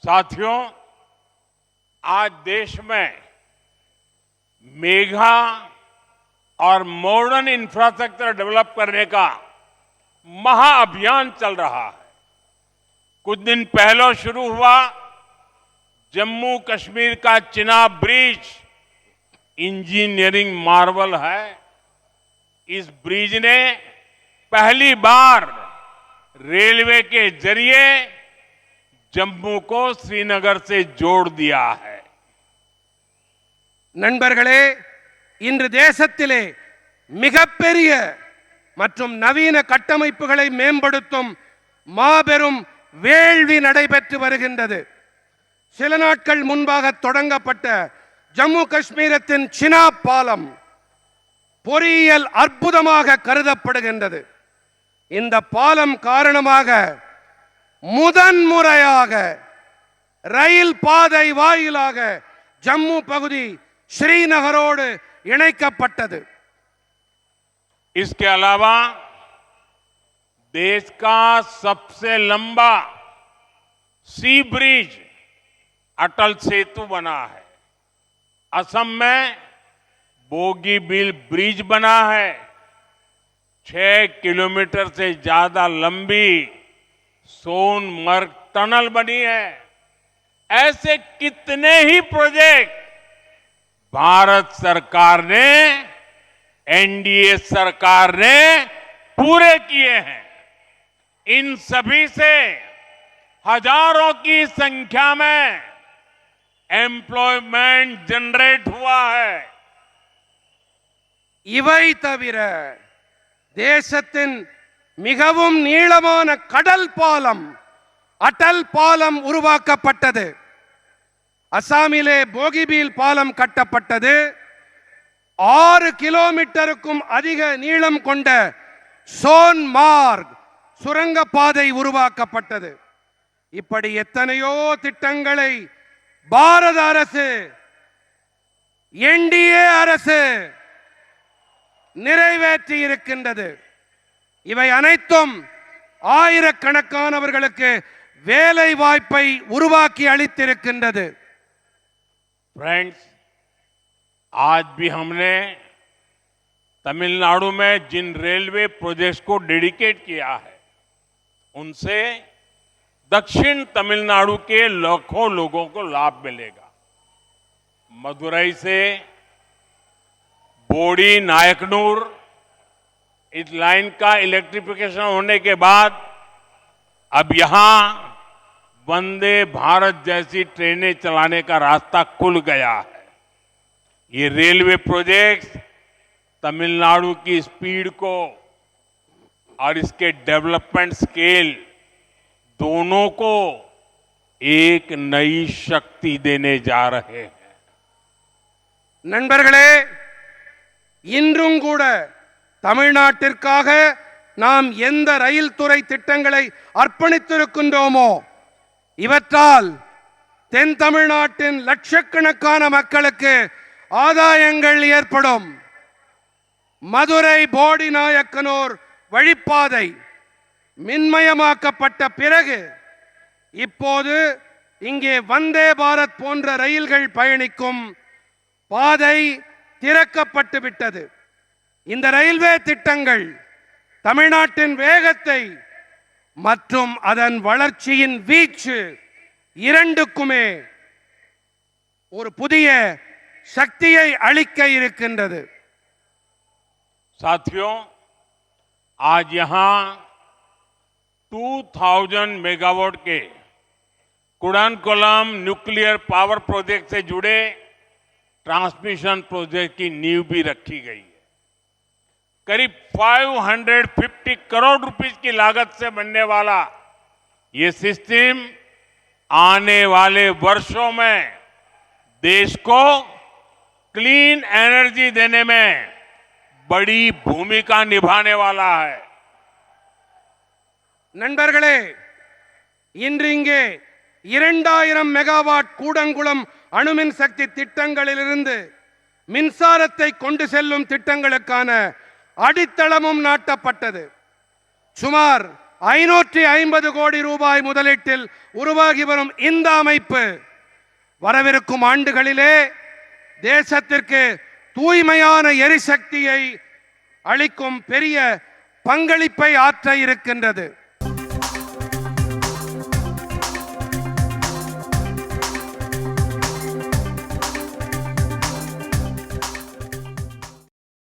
साथियों, आज देश में मेगा और मॉडर्न इंफ्रास्ट्रक्चर डेवलप करने का महाअभियान चल रहा है। कुछ दिन पहले शुरू हुआ जम्मू कश्मीर का चिनाब ब्रिज इंजीनियरिंग मार्वल है। इस ब्रिज ने पहली बार रेलवे के जरिए जम्मू को श्रीनगर से जोड़ दिया है। நண்பர்களே, இன்று தேசத்திலே மிகப்பெரிய மற்றும் நவீன கட்டமைப்புகளை மேம்படுத்தும் மாபெரும் வேள்வி நடைபெற்று வருகின்றது. சில நாட்கள் முன்பாக தொடங்கப்பட்ட ஜம்மு காஷ்மீரத்தின் சினாப் பாலம் பொறியியல் அற்புதமாக கருதப்படுகின்றது. இந்த பாலம் காரணமாக முதன்முறையாக ரயில் பாதை வாயிலாக ஜம்மு பகுதி श्रीनगरोடு இணைக்கப்பட்டது. इसके अलावा देश का सबसे लंबा सी ब्रिज अटल सेतु बना है। असम में बोगीबील ब्रिज बना है। 6 किलोमीटर से ज्यादा लंबी सोनमर्ग टनल बनी है। ऐसे कितने ही प्रोजेक्ट भारत सरकार ने, एनडीए सरकार ने पूरे किए हैं। इन सभी से हजारों की संख्या में एम्प्लॉयमेंट जनरेट हुआ है। இவை தவிர தேசத்தின் மிகவும் நீளமான கடல் பாலம் அடல் பாலம் உருவாக்கப்பட்டது. அசாமிலே போகிபீல் பாலம் கட்டப்பட்டது. 6 கிலோமீட்டருக்கும் அதிக நீளம் கொண்ட சோன்மார்க் சுரங்கப்பாதை உருவாக்கப்பட்டது. இப்படி எத்தனையோ திட்டங்களை பாரத அரசு, என்டிஏ அரசு நிறைவேற்றி இருக்கின்றது. இவை அனைத்தும் ஆயிரக்கணக்கானவர்களுக்கு வேலை வாய்ப்பை உருவாக்கி அளித்திருக்கின்றது. फ्रेंड्स, आज भी हमने तमिलनाडु में जिन रेलवे प्रोजेक्ट्स को डेडिकेट किया है, उनसे दक्षिण तमिलनाडु के लाखों लोगों को लाभ मिलेगा। मदुरई से बोडी नायकनूर इस लाइन का इलेक्ट्रिफिकेशन होने के बाद अब यहां वंदे भारत जैसी ट्रेनें चलाने का रास्ता खुल गया है। ये रेलवे प्रोजेक्ट्स तमिलनाडु की स्पीड को और इसके डेवलपमेंट स्केल दोनों को एक नई शक्ति देने जा रहे हैं। நண்பர்களே, இன்றும் கூட தமிழ்நாட்டிற்காக நாம் எந்த ரயில் துறை திட்டங்களை அர்ப்பணித்திருக்கின்றோமோ, இவற்றால் தென் தமிழ்நாட்டின் லட்சக்கணக்கான மக்களுக்கு ஆதாயங்கள் ஏற்படும். மதுரை போடி நாயக்கனூர் வழிப்பாதை மின்மயமாக்கப்பட்ட பிறகு இப்போது இங்கே வந்தே பாரத் போன்ற ரயில்கள் பயணிக்கும் பாதை திறக்கப்பட்டு விட்டது. இந்த ரயில்வே திட்டங்கள் தமிழ்நாட்டின் வேகத்தை மற்றும் அதன் வளர்ச்சியின் வீச்சு இரண்டுக்குமே ஒரு புதிய சக்தியை அளிக்க இருக்கின்றது. साथियों, आज यहां 2000 मेगावाट के कुडानकोलम न्यूक्लियर पावर प्रोजेक्ट से जुड़े ट्रांसमिशन प्रोजेक्ट की नींव भी रखी गई है। करीब 550 करोड़ रुपीस की लागत से बनने वाला ये सिस्टम आने वाले वर्षों में देश को क्लीन एनर्जी देने में बड़ी भूमिका निभाने वाला है। நண்பர்களே, இன்று இங்கே 2000 மெகாவாட் கூடங்குளம் அணுமின் சக்தி திட்டங்களிலிருந்து மின்சாரத்தை கொண்டு செல்லும் திட்டங்களுக்கான அடித்தளமும் நாட்டப்பட்டது. சுமார் 550 கோடி ரூபாய் முதலீட்டில் உருவாகி வரும் இந்த அமைப்பு வரவிருக்கும் ஆண்டுகளிலே தேசத்திற்கு தூய்மையான எரிசக்தியை அளிக்கும் பெரிய பங்களிப்பை ஆற்ற இருக்கின்றது.